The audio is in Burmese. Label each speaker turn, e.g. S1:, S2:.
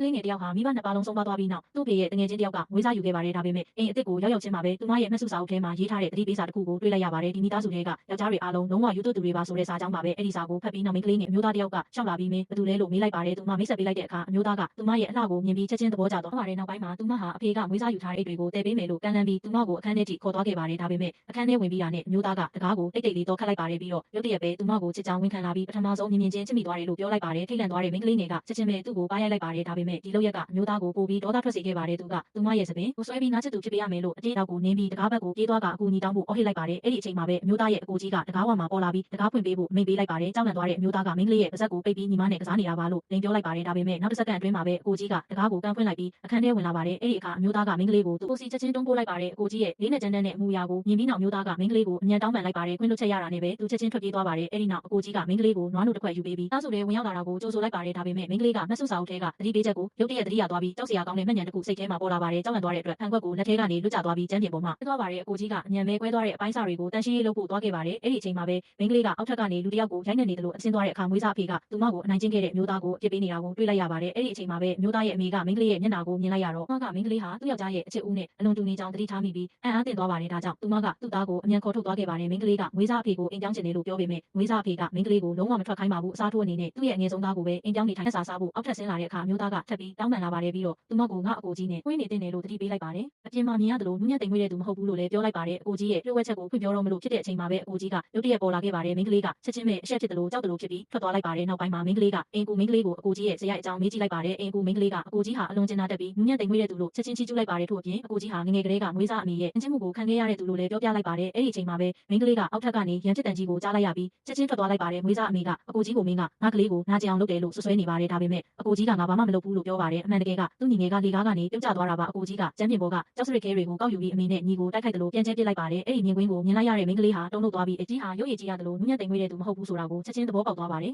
S1: ကလေးငယ်တယောက်ဟာမိဘနှစ်ပါးလုံးဆုံးပါသွားပြီးနောက်သူ့ဖေရဲ့တငယ်ချင်းတယောက်ကမွေးစားယူခဲ့ပါတယ်ဒါပေမဲ့အိမ်အစ်စ်ကိုရောက်ချင်းမှာပဲသူမရဲ့မှတ်စုစာအုပ်ထဲမှာရေးထားတဲ့သတိပေးစာတစ်ခုကိုတွေ့လိုက်ရပါတယ်ဒီမိသားစုတွေကယောက်ျားတွေအားလုံးလုံးဝယူသွသူတွေပါဆိုတဲ့စာကြောင်းပါပဲအဲ့ဒီစာကိုဖတ်ပြီးနောက်မိန်းကလေးငယ်အမျိုးသားတယောက်ကရှောက်လာပြီးမင်းဘယ်သူလဲလို့မေးလိုက်ပါတယ်သူမမိတ်ဆက်ပေးလိုက်တဲ့အခါအမျိုးသားကသူမရဲ့အလှကိုမြင်ပြီးချက်ချင်းသဘောကျသွားပါတယ်နောက်ပိုင်းမှာသူမဟာအဖေကမွေးစားယူထားတဲ့အိတ်တွေကိုတည်ပေးမယ်လို့ကမ်းလှမ်းပြီးသူမကိုအခန်းထဲထိခေါ်သွားခဲ့ပါတယ်ဒါပေမဲ့အခန်းထဲဝင်ပြီးတာနဲ့အမျိုးသားကတကားကိုတိတ်တိတ်လေးတော့ခတ်လိုက်ပါတယ်ပြီးတော့ရုတ်တရက်ပဲသူမကိုချစ်ချောင်းဝင်ခံလာပြီးပထမဆုံးမြင်ချင်းချစ်မိသွားတယ်လို့ပြောလိုက်ပါတယ်ထိတ်လန့်သွားတဲ့မိန်းကလေးငယ်ကချက်ချင်းပဲသူ့ကိုပါရိုက်လိုက်ပါတယ်ဒါပေမဲ့ဒီလောက်ရက်ကအမျိုးသားကိုပို့ပြီးဒေါသထွက်စေခဲ့ပါတယ်သူကသူမရဲ့စပင်ကိုဆွဲပြီးနားချစ်သူဖြစ်ပေးရမယ်လို့အတေးတောက်ကိုနင်းပြီးတကားဘက်ကိုပြေးသွားကအကူအညီတောင်းဖို့အော်ဟစ်လိုက်ပါတယ်အဲ့ဒီအချိန်မှာပဲအမျိုးသားရဲ့အကိုကြီးကတကားဝါမှာပေါ်လာပြီးတကားဖွင့်ပေးဖို့အမိန့်ပေးလိုက်ပါတယ်ကြောက်လန့်သွားတဲ့အမျိုးသားကမိန်းကလေးရဲ့ပါးစပ်ကိုပိတ်ပြီးညီမနဲ့ကစားနေတာပါလို့လိန်ပြောလိုက်ပါတယ်ဒါပေမဲ့နောက်တစ်စက္ကန့်အတွင်းမှာပဲအကိုကြီးကတကားကိုကန်ဖွင့်လိုက်ပြီးအခန်းထဲဝင်လာပါတယ်အဲ့ဒီအခါအမျိုးသားကမိန်းကလေးကိုသူ့ကိုစီချက်ချင်းတွန်းပို့လိုက်ပါတယ်အကိုကြီးရဲ့လေးနဲ့ကြမ်းတမ်းတဲ့အမူအရာကိုမြင်ပြီးနောက်အမျိုးသားကမိန်းကလေးကိုအမြန်တောင်းပန်လိုက်ပါတယ်ခွင့်လွှတ်ချက်ရတာနဲ့ပဲသူချက်ချင်းထွက်ပြေးသွားပါတယ်အဲ့ဒီနောက်အကိုကြီးကမိန်းကလေးကိုနွားနို့တစ်ခွက်ယူပေးပြီးသားစုတွေဝင်ရောက်လာတာကိုကြိုဆိုလိုက်ပါတယ်ဒါပေမဲ့မိန်းကလေးကမတ်ဆုစာအုပ်ထဲကသတိပေးချက်ကိုရုတ်တရက်သတိရသွားပြီးကြောက်စရာကောင်းတဲ့မှတ်ဉာဏ်တစ်ခုစိတ်ထဲမှာပေါ်လာပါတယ်ကြောက်လန့်သွားတဲ့အတွက်ဖန်ခွက်ကိုလက်ထဲကနေလွတ်ကျသွားပြီးကျန်းပြင်ပေါ်မှာထွက်သွားပါတယ်အကိုကြီးကအမြန်ပဲကွဲသွားတဲ့အပိုင်းစာတွေကိုတန်ရှင်းရေးလုပ်ဖို့သွားခဲ့ပါတယ်အဲ့ဒီအချိန်မှာပဲမိန်းကလေးကအောက်ထပ်ကနေလူတစ်ယောက်ကိုရိုက်နှက်နေတယ်လို့အဆင်းသွားတဲ့အခါမွေးစားအဖေကသူမကိုအနိုင်ကျင့်ခဲ့တဲ့မျိုးသားကိုအပြစ်ပေးနေတာကိုတွေ့လိုက်ရပါတယ်အဲ့ဒီအချိန်မှာပဲမျိုးသားရဲ့အမေကမိန်းကလေးရဲ့မျက်နှာကိုမြင်လိုက်ရတော့သူကမိန်းကလေးဟာသူ့ယောက်ျားရဲ့အချစ်ဦးနဲ့အလွန်တူနေကြောင်းသတိထားမိပြီးအံ့အားသင့်သွားပါတယ်ဒါကြောင့်သူမကသူ့သားကိုအမြန်ခေါ်ထုတ်သွားခဲ့ပါတယ်မိန်းကလေးကမွေးစားအဖေကိုအိမ်ပြောင်းချင်တယ်လို့ပြောပေမဲ့မွေးစားအဖေကမိန်းကလေးကိုလုံးဝမထွက်ခိုင်းပါဘူးအစားထိုးအနေနဲ့သူ့ရဲ့အငယ်ဆုံးသားကိုပဲအိမ်ပြောင်းနေထိုင်စားဖို့အောက်ထပ်ဆင်းလာတဲ့အခါမျိုးသားကထပ်ပြီးတောင်းပန်လာပါတယ်ပြီးတော့သူမကိုငါအကိုကြီးနဲ့ဝင်းနေတဲ့နယ်လို့သတိပေးလိုက်ပါတယ်အပြင်မှာမြင်ရတယ်လို့နူးညံ့တိမ်မွေးတဲ့သူမဟုတ်ဘူးလို့လည်းပြောလိုက်ပါတယ်အကိုကြီးရဲ့ပြည့်ဝက်ချက်ကိုဖွင့်ပြောတော့မလို့ဖြစ်တဲ့အချိန်မှာပဲအကိုကြီးကရုတ်တရက်ပေါ်လာခဲ့ပါတယ်မိန်းကလေးကချက်ချင်းပဲအဆက်ဖြစ်တယ်လို့ကြောက်တယ်လို့ဖြစ်ပြီးထွက်သွားလိုက်ပါတယ်နောက်ပိုင်းမှာမိန်းကလေးကအင်ကူမိန်းကလေးကိုအကိုကြီးရဲ့ဇယိုက်အကြောင်းမေးကြည့်လိုက်ပါတယ်အင်ကူမိန်းကလေးကအကိုကြီးဟာအလွန်ကျင်နာတတ်ပြီးနူးညံ့တိမ်မွေးတဲ့သူလို့ချက်ချင်းချီးကျူးလိုက်ပါတယ်ထို့အပြင်အကိုကြီးဟာငငယ်ကလေးကမွေးစားအမေရဲ့အင်ချစ်မှုကိုခံခဲ့ရတဲ့သူလို့လည်းပြောပြလိုက်ပါတယ်အဲ့ဒီအချိန်မှာပဲမိန်းကလေးကအောက်ထပ်ကနေရန်ဖြစ်တန်ကြီးကိုကြားလိုက်ရပြီးချက်ချင်းထွက်သွားလိုက်ပါတယ်မွေးစားအမေကအကိုကြီးကိုမင်းကငါကလေးကိုနာကျင်အောင်လုပ်တယ်လို့ဆွဆွဲနေပါတယ်ဒါပေမဲ့အကိုကြီးကငါဘာမှမလုပ်ဘူးလို့ပြောပါတယ်အမှန်တကယ်ကသူ့ညီငယ်ကလေကားကနေပြုတ်ကျသွားတာပါအကိုကြီးကကျမ်းပြင်ပေါ်ကကျောက်စရစ်ခဲတွေကိုကောက်ယူပြီးအမေနဲ့ညီကိုတိုက်ခိုက်တယ်လို့ပြန်ကျဲပစ်လိုက်ပါတယ်အဲ့ဒီမြင်ကွင်းကိုမြင်လိုက်ရတဲ့မိန်းကလေးဟာတုန်လှုပ်သွားပြီးအကြီးဟာရုပ်ရည်ကြီးရတယ်လို့နူးညံ့တိမ်မွေးတဲ့သူမဟုတ်ဘူးဆိုတာကိုချက်ချင်းသဘောပေါက်သွားပါတယ်